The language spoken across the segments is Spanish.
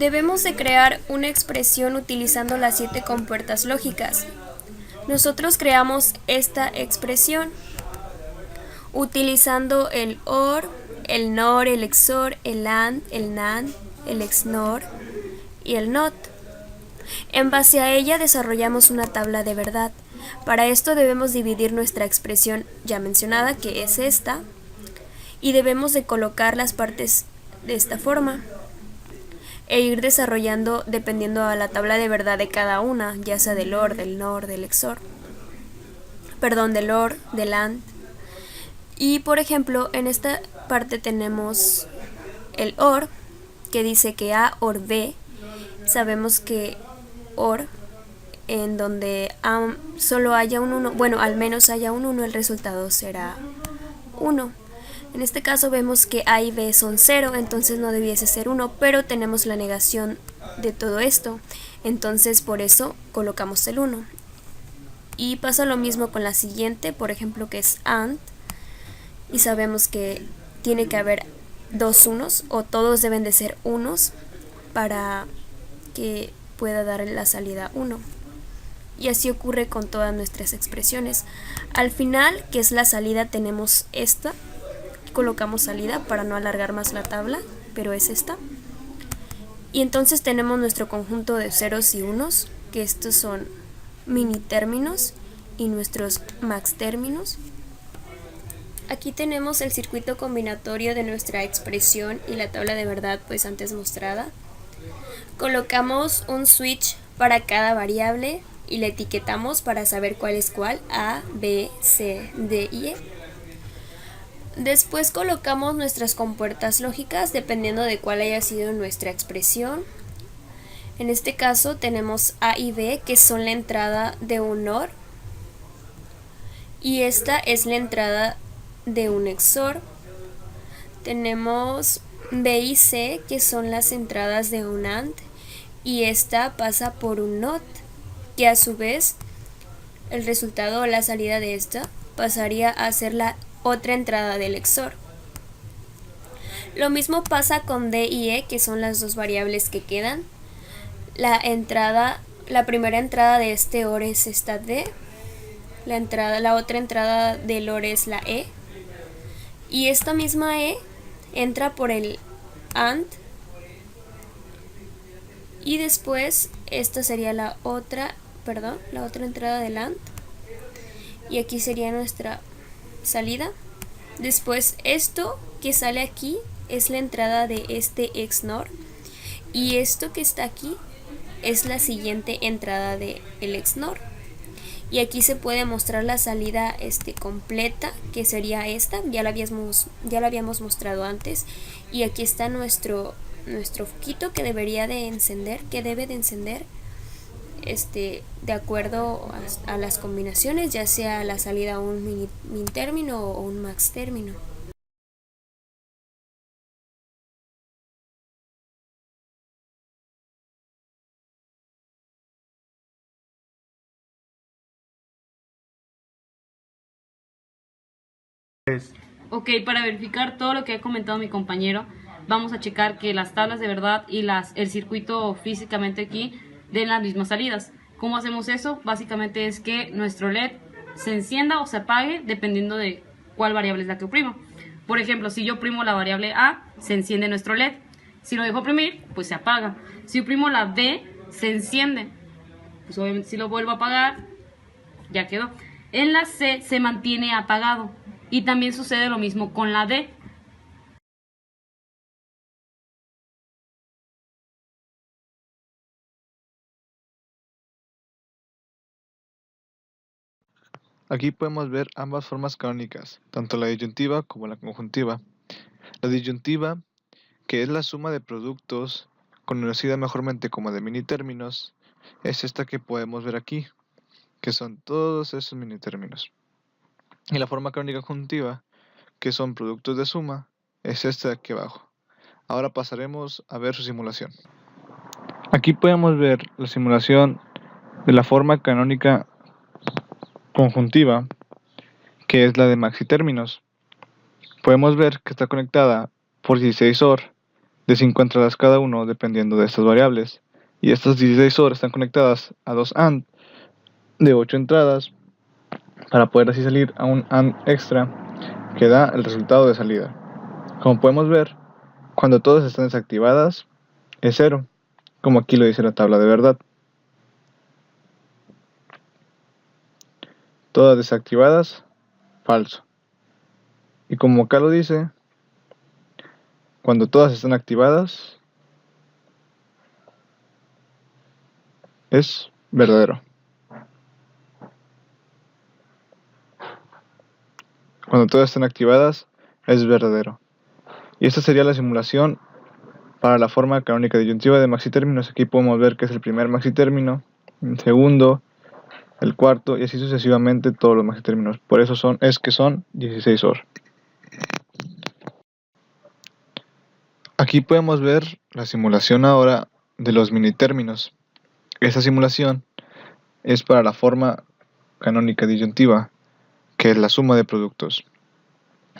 Debemos de crear una expresión utilizando las 7 compuertas lógicas. Nosotros creamos esta expresión utilizando el OR, el NOR, el XOR, el AND, el NAND, el XNOR y el NOT. En base a ella desarrollamos una tabla de verdad. Para esto debemos dividir nuestra expresión ya mencionada, que es esta, y debemos de colocar las partes de esta forma e ir desarrollando dependiendo a la tabla de verdad de cada una, ya sea del OR, del NOR, del XOR, del OR, del AND. Y por ejemplo, en esta parte tenemos el OR, que dice que A OR B. Sabemos que OR, en donde solo haya un 1, bueno, al menos haya un 1, el resultado será 1. En este caso vemos que A y B son 0, entonces no debiese ser 1, pero tenemos la negación de todo esto, entonces por eso colocamos el 1. Y pasa lo mismo con la siguiente, por ejemplo, que es AND, y sabemos que tiene que haber dos unos, o todos deben de ser unos, para que pueda dar la salida 1. Y así ocurre con todas nuestras expresiones. Al final, que es la salida, tenemos esta. Colocamos salida para no alargar más la tabla, pero es esta. Y entonces tenemos nuestro conjunto de ceros y unos, que estos son mini términos y nuestros max términos. Aquí tenemos el circuito combinatorio de nuestra expresión y la tabla de verdad pues antes mostrada. Colocamos un switch para cada variable y la etiquetamos para saber cuál es cuál, A, B, C, D y E. Después colocamos nuestras compuertas lógicas dependiendo de cuál haya sido nuestra expresión. En este caso tenemos A y B, que son la entrada de un OR, y esta es la entrada de un XOR. Tenemos B y C, que son las entradas de un AND, y esta pasa por un NOT, que a su vez el resultado o la salida de esta pasaría a ser la otra entrada del XOR. Lo mismo pasa con D y E, que son las dos variables que quedan. La primera entrada de este OR es esta D, la otra entrada del OR es la E, y esta misma E entra por el AND, y después esta sería la otra entrada del AND, y aquí sería nuestra salida. Después esto que sale aquí es la entrada de este XNOR, y esto que está aquí es la siguiente entrada de el XNOR. Y aquí se puede mostrar la salida completa, que sería esta, ya la habíamos mostrado antes, y aquí está nuestro foquito que debe de encender de acuerdo a las combinaciones, ya sea la salida a un min término o un max término. Ok, para verificar todo lo que ha comentado mi compañero, vamos a checar que las tablas de verdad y el circuito físicamente aquí den las mismas salidas. ¿Cómo hacemos eso? Básicamente es que nuestro LED se encienda o se apague dependiendo de cuál variable es la que oprimo. Por ejemplo, si yo oprimo la variable A, se enciende nuestro LED. Si lo dejo oprimir, pues se apaga. Si oprimo la B, se enciende. Pues obviamente si lo vuelvo a apagar, ya quedó. En la C se mantiene apagado. Y también sucede lo mismo con la D. Aquí podemos ver ambas formas canónicas, tanto la disyuntiva como la conjuntiva. La disyuntiva, que es la suma de productos, conocida mejormente como de minitérminos, es esta que podemos ver aquí, que son todos esos minitérminos. Y la forma canónica conjuntiva, que son productos de suma, es esta de aquí abajo. Ahora pasaremos a ver su simulación. Aquí podemos ver la simulación de la forma canónica conjuntiva, que es la de maxitérminos. Podemos ver que está conectada por 16 OR de 5 entradas cada uno dependiendo de estas variables. Y estas 16 OR están conectadas a dos AND de 8 entradas para poder así salir a un AND extra que da el resultado de salida. Como podemos ver, cuando todas están desactivadas es 0, como aquí lo dice la tabla de verdad. Todas desactivadas, falso. Y como acá lo dice, cuando todas están activadas es verdadero. Cuando todas están activadas es verdadero. Y esta sería la simulación para la forma canónica disyuntiva de maxitérminos. Aquí podemos ver que es el primer maxitérmino, el segundo, el cuarto y así sucesivamente todos los maxitérminos. Por eso son 16 OR. Aquí podemos ver la simulación ahora de los minitérminos. Esta simulación es para la forma canónica disyuntiva, que es la suma de productos.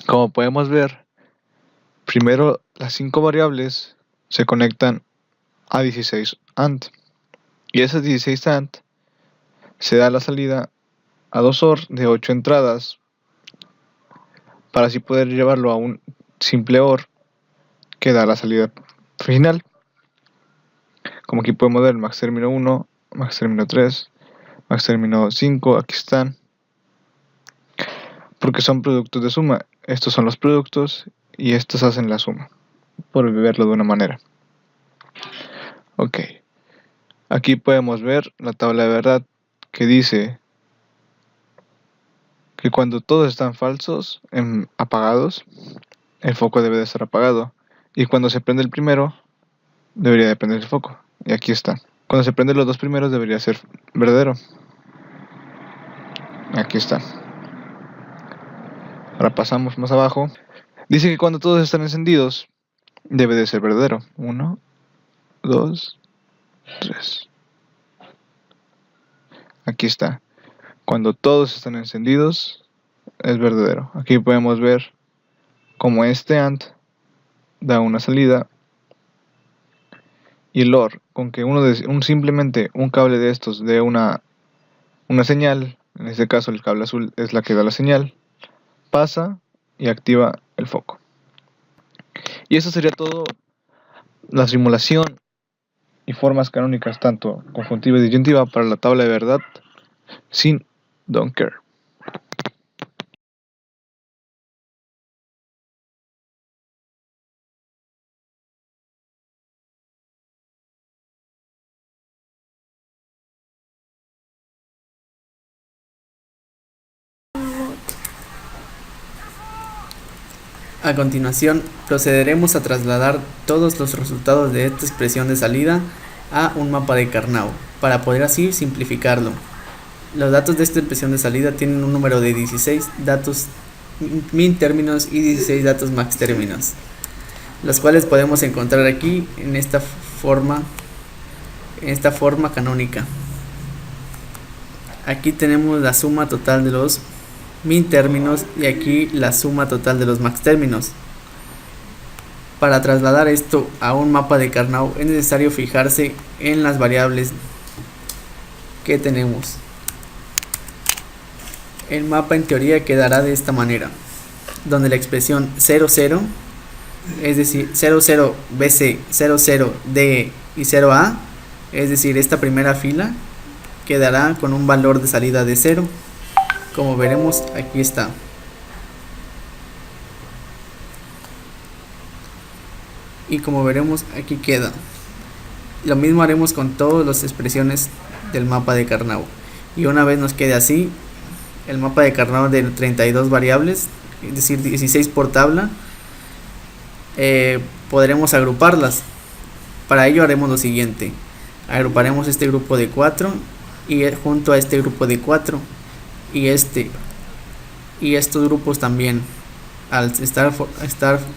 Como podemos ver, primero las 5 variables se conectan a 16 AND y esas 16 AND se da la salida a 2 OR de 8 entradas para así poder llevarlo a un simple OR que da la salida final. Como aquí podemos ver el max término 1, max término 3, max término 5, aquí están. Porque son productos de suma. Estos son los productos y estos hacen la suma, por verlo de una manera. Ok. Aquí podemos ver la tabla de verdad que dice que cuando todos están falsos, apagados, el foco debe de estar apagado. Y cuando se prende el primero, debería de prender el foco. Y aquí está. Cuando se prenden los dos primeros, debería ser verdadero. Aquí está. Ahora pasamos más abajo. Dice que cuando todos están encendidos, debe de ser verdadero. 1, 2, 3. Aquí está. Cuando todos están encendidos, es verdadero. Aquí podemos ver cómo este AND da una salida y el OR, con que simplemente un cable de estos dé una señal, en este caso el cable azul es la que da la señal, pasa y activa el foco. Y eso sería todo la simulación y formas canónicas tanto conjuntiva y disyuntiva para la tabla de verdad sin don't care. A continuación, procederemos a trasladar todos los resultados de esta expresión de salida a un mapa de Karnaugh, para poder así simplificarlo. Los datos de esta expresión de salida tienen un número de 16 datos min términos y 16 datos max términos, los cuales podemos encontrar aquí en esta forma canónica. Aquí tenemos la suma total de los min términos y aquí la suma total de los max términos. Para trasladar esto a un mapa de Karnaugh es necesario fijarse en las variables que tenemos. El mapa en teoría quedará de esta manera, donde la expresión 00, es decir 00BC, 00DE y 0A, es decir esta primera fila, quedará con un valor de salida de 0. Como veremos, aquí está. Y como veremos, aquí queda. Lo mismo haremos con todas las expresiones del mapa de Karnaugh. Y una vez nos quede así, el mapa de Karnaugh de 32 variables, es decir 16 por tabla, podremos agruparlas. Para ello haremos lo siguiente: agruparemos este grupo de 4 y junto a este grupo de 4 y estos grupos también, al estar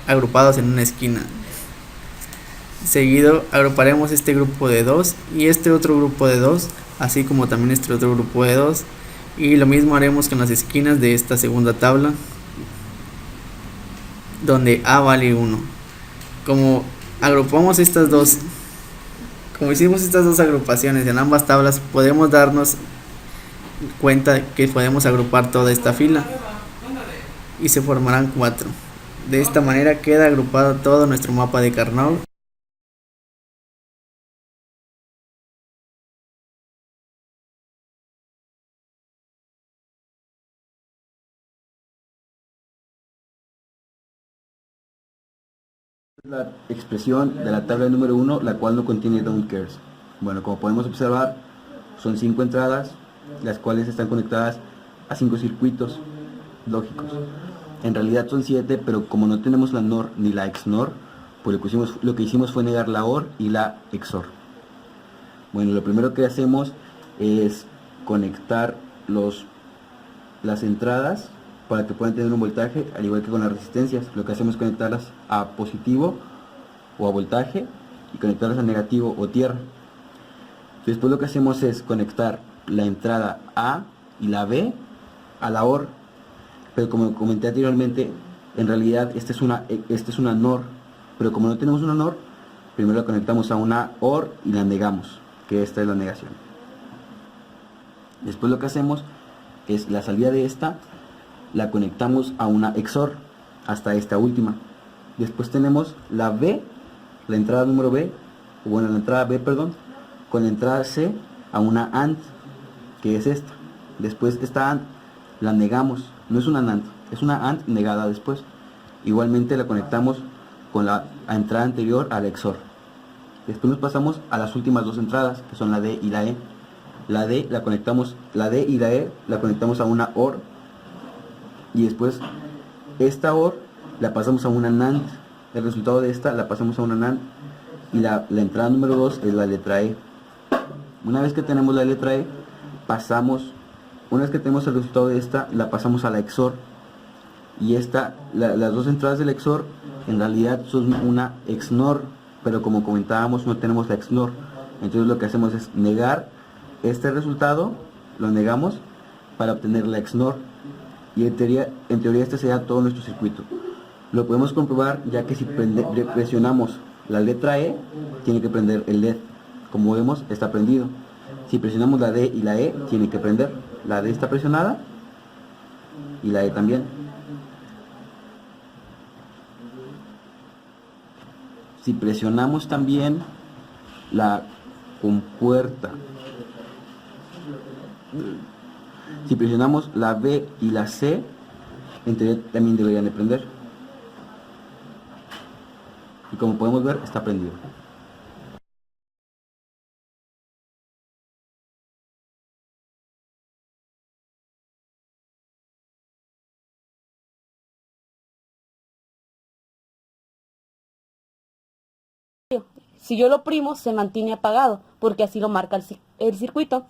agrupados en una esquina. Seguido agruparemos este grupo de 2 y este otro grupo de 2, así como también este otro grupo de 2, y lo mismo haremos con las esquinas de esta segunda tabla, donde A vale 1. Como agrupamos estas dos, como hicimos estas dos agrupaciones en ambas tablas, podemos darnos cuenta que podemos agrupar toda esta fila y se formarán 4. De esta manera queda agrupado todo nuestro mapa de Carnot. La expresión de la tabla número 1, la cual no contiene don't cares. Bueno, como podemos observar, son 5 entradas, las cuales están conectadas a 5 circuitos lógicos. En realidad son 7, pero como no tenemos la NOR ni la XNOR, pues lo que hicimos fue negar la OR y la XOR. Bueno, lo primero que hacemos es conectar las entradas para que puedan tener un voltaje, al igual que con las resistencias. Lo que hacemos es conectarlas a positivo o a voltaje y conectarlas a negativo o tierra. Después lo que hacemos es conectar la entrada A y la B a la OR, pero como comenté anteriormente, en realidad esta es una NOR, pero como no tenemos una NOR, primero la conectamos a una OR y la negamos, que esta es la negación. Después lo que hacemos es la salida de esta la conectamos a una XOR hasta esta última. Después tenemos la B, la entrada número B, la entrada B, perdón, con la entrada C a una AND, que es esta. Después esta AND la negamos, no es una NAND, es una AND negada después. Igualmente la conectamos con la entrada anterior a la XOR. Después nos pasamos a las últimas dos entradas, que son la D y la E. La D y la E la conectamos a una OR, y después esta OR la pasamos a una NAND. El resultado de esta la pasamos a una NAND, y la entrada número 2 es la letra E. Una vez que tenemos la letra E, una vez que tenemos el resultado de esta, la pasamos a la XOR, y las dos entradas del XOR en realidad son una XNOR, pero como comentábamos no tenemos la XNOR. Entonces lo que hacemos es negar este resultado, lo negamos para obtener la XNOR, y en teoría este sería todo nuestro circuito. Lo podemos comprobar, ya que si presionamos la letra E, tiene que prender el LED. Como vemos, está prendido. Si presionamos la D y la E, tiene que prender. La D está presionada y la E también. Si presionamos también la compuerta, si presionamos la B y la C, en teoría también deberían de prender. Y como podemos ver, está prendido. Si yo lo primo, se mantiene apagado, porque así lo marca el circuito.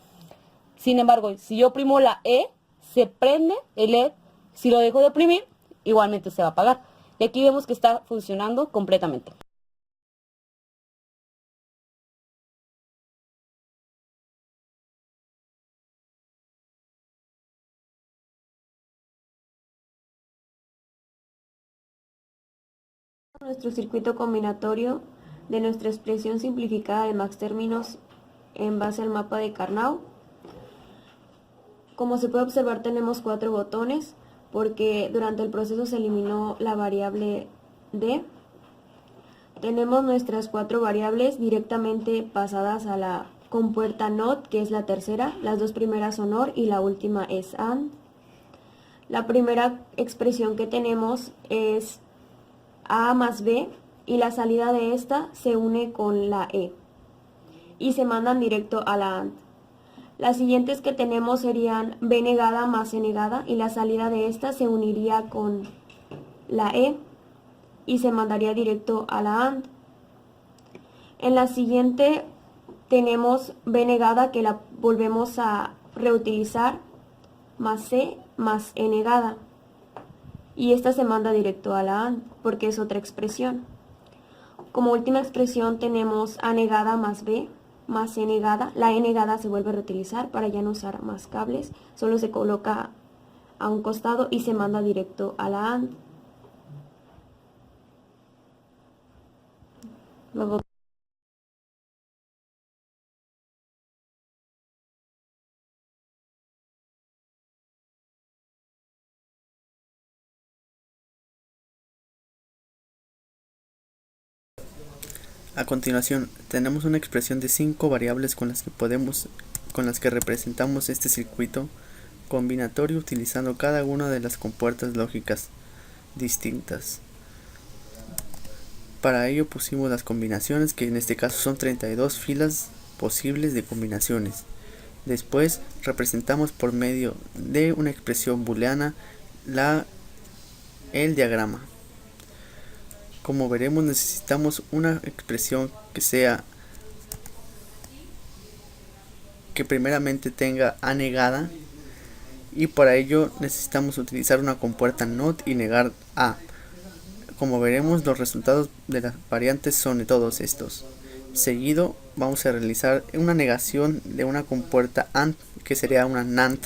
Sin embargo, si yo primo la E, se prende el LED. Si lo dejo de oprimir, igualmente se va a apagar. Y aquí vemos que está funcionando completamente. Nuestro circuito combinatorio de nuestra expresión simplificada de max términos en base al mapa de Carnot. Como se puede observar, tenemos 4 botones porque durante el proceso se eliminó la variable D. Tenemos nuestras 4 variables directamente pasadas a la compuerta NOT, que es la tercera. Las dos primeras son OR y la última es AND. La primera expresión que tenemos es A más B, y la salida de esta se une con la E y se mandan directo a la AND. Las siguientes que tenemos serían B negada más C negada, y la salida de esta se uniría con la E y se mandaría directo a la AND. En la siguiente tenemos B negada, que la volvemos a reutilizar, más C más E negada, y esta se manda directo a la AND porque es otra expresión. Como última expresión tenemos A negada más B más C negada. La E negada se vuelve a reutilizar para ya no usar más cables, solo se coloca a un costado y se manda directo a la AND. A continuación, tenemos una expresión de 5 variables con las que representamos este circuito combinatorio utilizando cada una de las compuertas lógicas distintas. Para ello pusimos las combinaciones, que en este caso son 32 filas posibles de combinaciones. Después representamos por medio de una expresión booleana el diagrama. Como veremos, necesitamos una expresión que primeramente tenga A negada, y para ello necesitamos utilizar una compuerta NOT y negar A. Como veremos, los resultados de las variantes son todos estos. Seguido vamos a realizar una negación de una compuerta AND, que sería una NAND,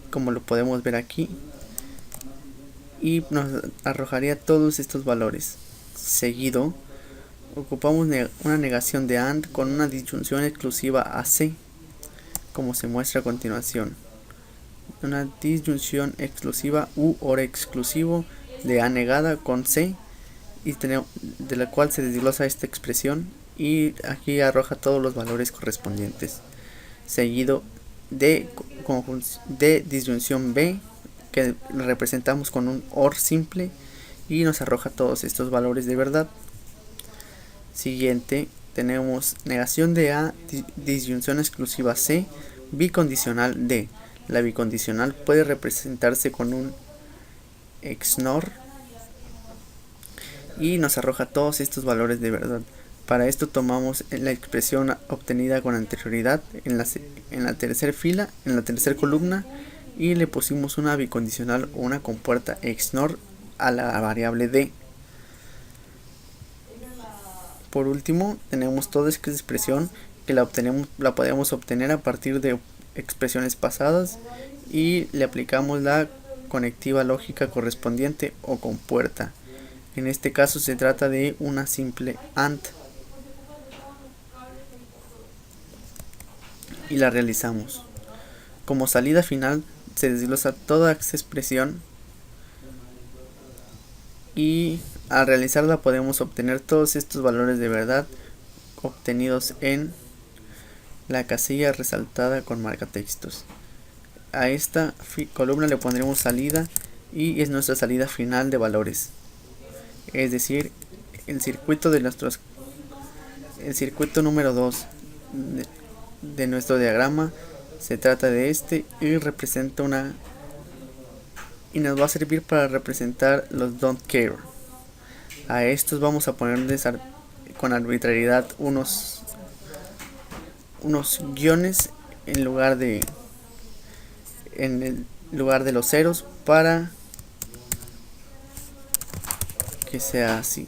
como lo podemos ver aquí, y nos arrojaría todos estos valores. Seguido ocupamos una negación de AND con una disyunción exclusiva AC, como se muestra a continuación. Una disyunción exclusiva u OR exclusivo de A negada con C, y de la cual se desglosa esta expresión, y aquí arroja todos los valores correspondientes. Seguido de disyunción B, que representamos con un OR simple, y nos arroja todos estos valores de verdad. Siguiente, tenemos negación de A, disyunción exclusiva C, bicondicional D. La bicondicional puede representarse con un XNOR y nos arroja todos estos valores de verdad. Para esto tomamos la expresión obtenida con anterioridad en la tercera fila, en la tercera columna, y le pusimos una bicondicional o una compuerta XNOR a la variable D. Por último, tenemos toda esta expresión que la podemos obtener a partir de expresiones pasadas, y le aplicamos la conectiva lógica correspondiente o compuerta. En este caso se trata de una simple AND, y la realizamos. Como salida final se desglosa toda esta expresión, y al realizarla podemos obtener todos estos valores de verdad obtenidos en la casilla resaltada con marcatextos. A esta columna le pondremos salida, y es nuestra salida final de valores, es decir, el circuito número 2 de nuestro diagrama se trata de este, y representa y nos va a servir para representar los don't care. A estos vamos a ponerles con arbitrariedad unos guiones en el lugar de los ceros, para que sea así.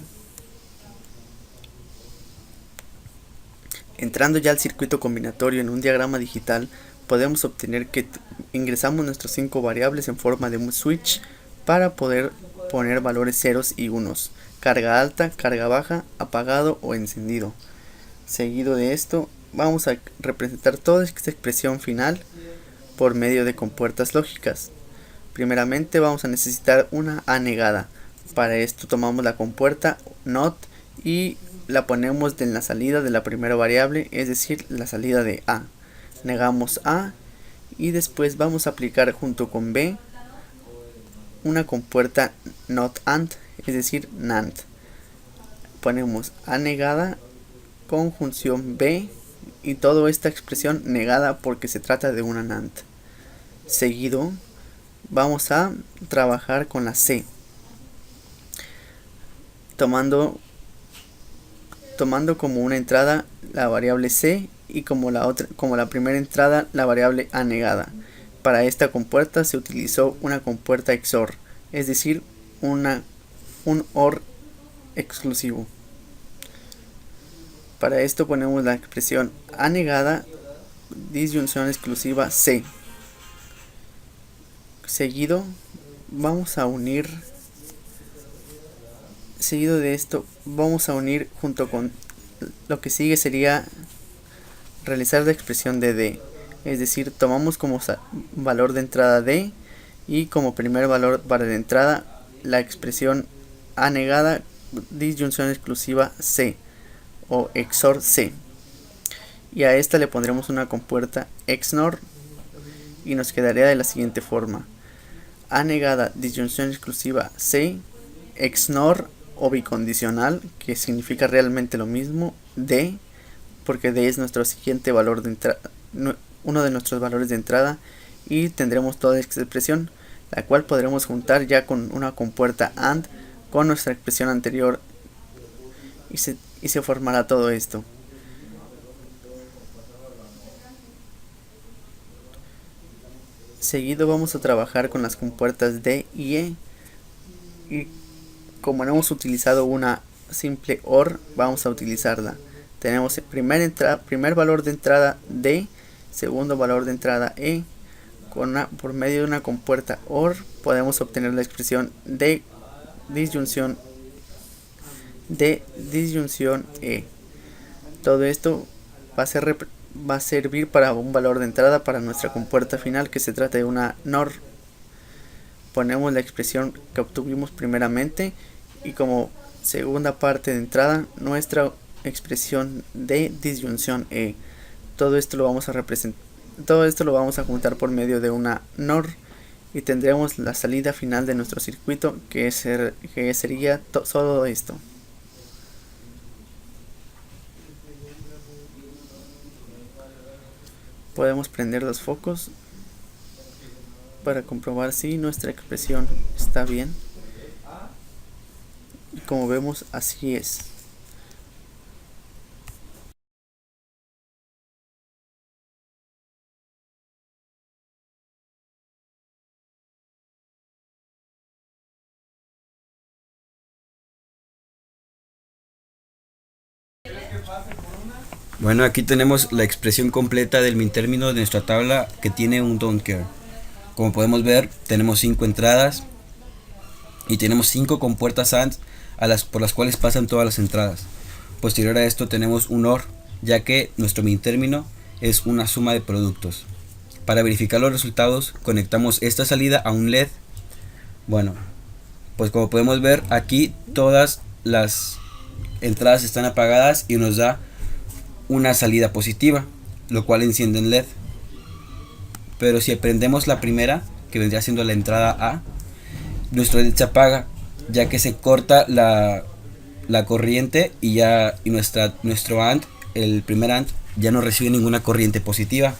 Entrando ya al circuito combinatorio en un diagrama digital, podemos obtener que ingresamos nuestras 5 variables en forma de un switch para poder poner valores ceros y unos, carga alta, carga baja, apagado o encendido. Seguido de esto, vamos a representar toda esta expresión final por medio de compuertas lógicas. Primeramente vamos a necesitar una A negada. Para esto tomamos la compuerta NOT y la ponemos en la salida de la primera variable, es decir, la salida de A. Negamos A, y después vamos a aplicar junto con B una compuerta NOT AND, es decir, NAND. Ponemos A negada, conjunción B, y toda esta expresión negada porque se trata de una NAND. Seguido vamos a trabajar con la C, tomando como una entrada la variable C, y como la primera entrada la variable A negada. Para esta compuerta se utilizó una compuerta XOR, es decir, un OR exclusivo. Para esto ponemos la expresión A negada, disyunción exclusiva C. Seguido de esto vamos a unir junto con lo que sigue sería realizar la expresión de D, es decir, tomamos como valor de entrada D y como primer valor para la entrada la expresión A negada disyunción exclusiva C o XOR C, y a esta le pondremos una compuerta XNOR y nos quedaría de la siguiente forma: A negada disyunción exclusiva C XNOR o bicondicional, que significa realmente lo mismo, D, porque D es nuestro siguiente valor de entrada, uno de nuestros valores de entrada, y tendremos toda esta expresión, la cual podremos juntar ya con una compuerta AND con nuestra expresión anterior y se formará todo esto. Seguido vamos a trabajar con las compuertas D y E, y como no hemos utilizado una simple OR, vamos a utilizarla. Tenemos el primer valor de entrada D, segundo valor de entrada E. Por medio de una compuerta OR podemos obtener la expresión de disyunción E. Todo esto va a servir para un valor de entrada para nuestra compuerta final, que se trata de una NOR. Ponemos la expresión que obtuvimos primeramente y como segunda parte de entrada nuestra expresión de disyunción E. Todo esto lo vamos a juntar por medio de una NOR y tendremos la salida final de nuestro circuito, que sería todo esto. Podemos prender los focos para comprobar si nuestra expresión está bien. Y como vemos, así es. Bueno, aquí tenemos la expresión completa del mintérmino de nuestra tabla, que tiene un don't care. Como podemos ver, tenemos 5 entradas y tenemos 5 compuertas AND por las cuales pasan todas las entradas. Posterior a esto tenemos un OR, ya que nuestro mintérmino es una suma de productos. Para verificar los resultados conectamos esta salida a un LED. Bueno, pues como podemos ver, aquí todas las entradas están apagadas y nos da una salida positiva, lo cual enciende en LED. Pero si prendemos la primera, que vendría siendo la entrada A, nuestro LED se apaga, ya que se corta la corriente y nuestro AND, el primer AND, ya no recibe ninguna corriente positiva,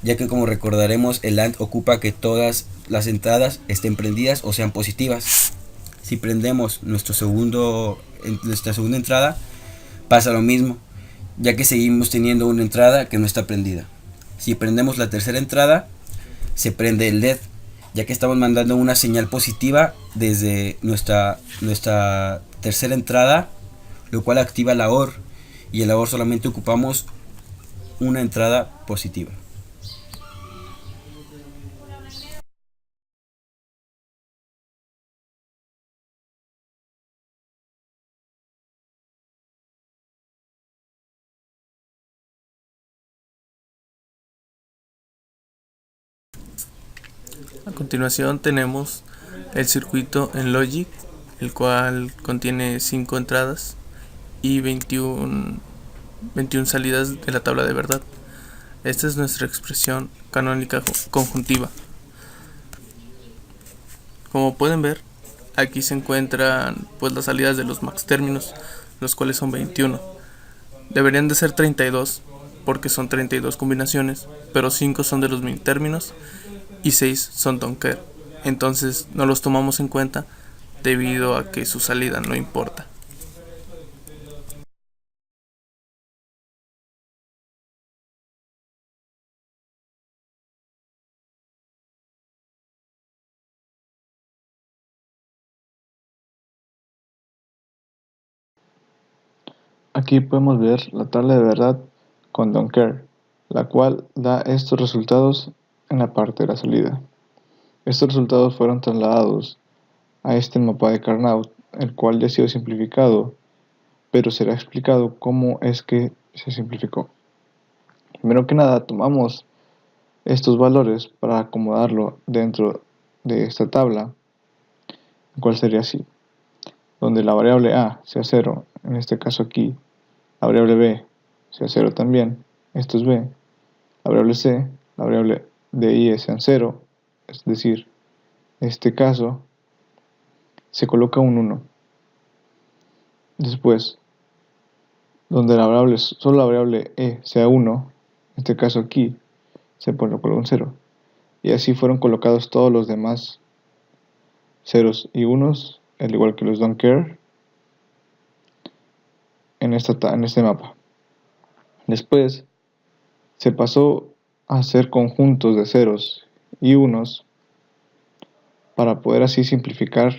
ya que, como recordaremos, el AND ocupa que todas las entradas estén prendidas o sean positivas. Si prendemos nuestra segunda entrada, pasa lo mismo, ya que seguimos teniendo una entrada que no está prendida. Si prendemos la tercera entrada, se prende el LED, ya que estamos mandando una señal positiva desde nuestra tercera entrada, lo cual activa la OR, y en la OR solamente ocupamos una entrada positiva. A continuación tenemos el circuito en Logic, el cual contiene 5 entradas y 21 salidas de la tabla de verdad. Esta es nuestra expresión canónica conjuntiva. Como pueden ver, aquí se encuentran pues las salidas de los max términos, los cuales son 21. Deberían de ser 32 porque son 32 combinaciones, pero 5 son de los min términos y 6 son don't care. Entonces no los tomamos en cuenta debido a que su salida no importa. Aquí podemos ver la tabla de verdad con don't care, la cual da estos resultados en la parte de la salida. Estos resultados fueron trasladados a este mapa de Carnot, el cual ya ha sido simplificado pero será explicado cómo es que se simplificó. Primero que nada, tomamos estos valores para acomodarlo dentro de esta tabla, el cual sería así, donde la variable a sea 0, en este caso aquí, la variable b sea 0 también, esto es b, la variable c, la variable de y sean 0, es decir, en este caso se coloca un 1. Después, donde solo la variable e sea 1, en este caso aquí, se coloca un 0. Y así fueron colocados todos los demás ceros y unos, al igual que los don't care, en este mapa. Después, se pasó a hacer conjuntos de ceros y unos para poder así simplificar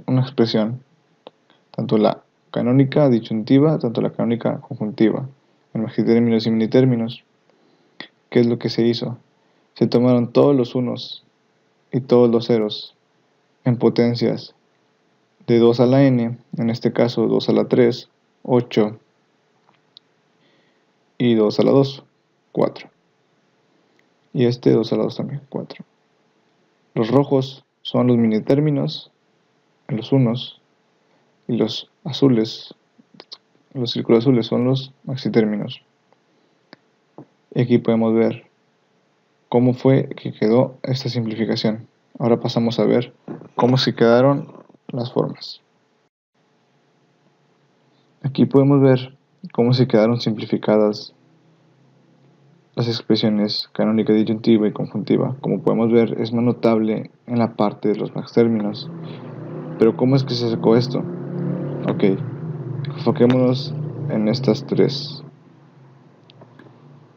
una expresión, tanto la canónica disyuntiva, tanto la canónica conjuntiva, en maxitérminos y minitérminos. ¿Qué es lo que se hizo? Se tomaron todos los unos y todos los ceros en potencias de 2 a la n, en este caso 2 a la 3, 8, y 2 a la 2, 4. Y 2 a la 2 también, 4. Los rojos son los minitérminos, los unos, y los azules, los círculos azules son los maxitérminos. Y aquí podemos ver cómo fue que quedó esta simplificación. Ahora pasamos a ver cómo se quedaron las formas. Aquí podemos ver cómo se quedaron simplificadas las expresiones canónica, disyuntiva y conjuntiva. Como podemos ver, es más notable en la parte de los maxtérminos. Pero ¿cómo es que se sacó esto? Ok, enfoquémonos en estas tres.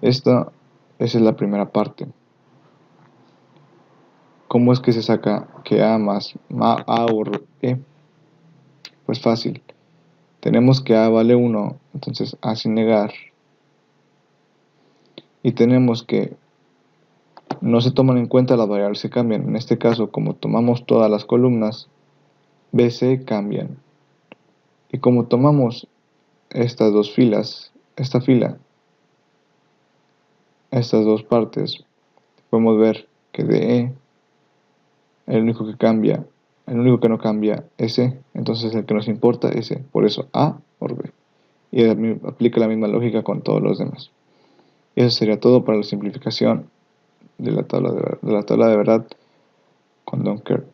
Esa es la primera parte. ¿Cómo es que se saca que A más A por E? Pues fácil. Tenemos que A vale 1, entonces A sin negar. Y tenemos que no se toman en cuenta las variables que cambian. En este caso, como tomamos todas las columnas, B, C cambian. Y como tomamos estas dos filas, esta fila, estas dos partes, podemos ver que de E, el único que no cambia es C, entonces el que nos importa es C, por eso A por B. Y aplica la misma lógica con todos los demás. Y eso sería todo para la simplificación de la tabla de verdad con don't care.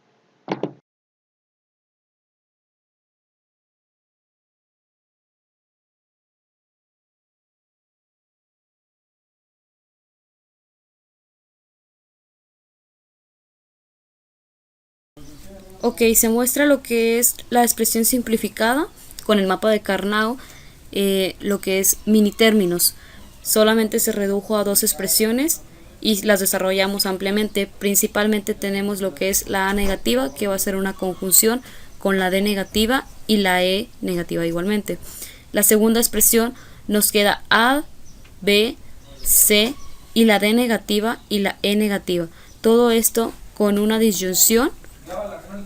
Ok, se muestra lo que es la expresión simplificada con el mapa de Carnot, lo que es minitérminos. Solamente se redujo a dos expresiones y las desarrollamos ampliamente. Principalmente tenemos lo que es la A negativa, que va a ser una conjunción con la D negativa y la E negativa igualmente. La segunda expresión nos queda A, B, C y la D negativa y la E negativa. Todo esto con una disyunción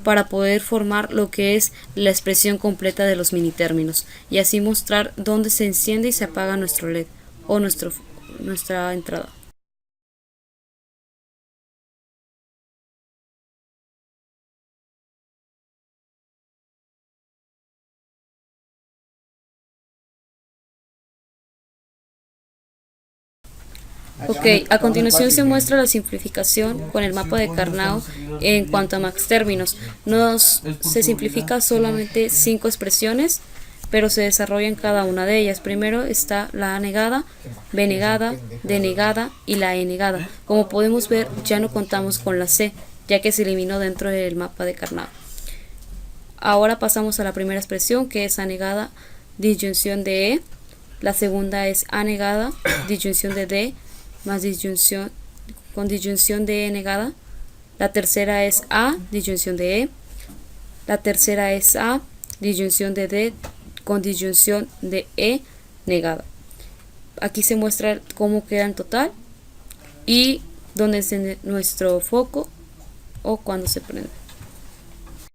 para poder formar lo que es la expresión completa de los minitérminos y así mostrar dónde se enciende y se apaga nuestro LED o nuestra entrada. Ok, a continuación se muestra la simplificación con el mapa de Carnot en cuanto a maxtérminos. Se simplifica solamente 5 expresiones, pero se desarrollan cada una de ellas. Primero está la A negada, B negada, D negada y la E negada. Como podemos ver, ya no contamos con la C, ya que se eliminó dentro del mapa de Carnot. Ahora pasamos a la primera expresión, que es A negada, disyunción de E. La segunda es A negada, disyunción de D, más disyunción con disyunción de E negada. La tercera es A, disyunción de E. La tercera es A, disyunción de D con disyunción de E negada. Aquí se muestra cómo queda en total y dónde enciende nuestro foco o cuando se prende.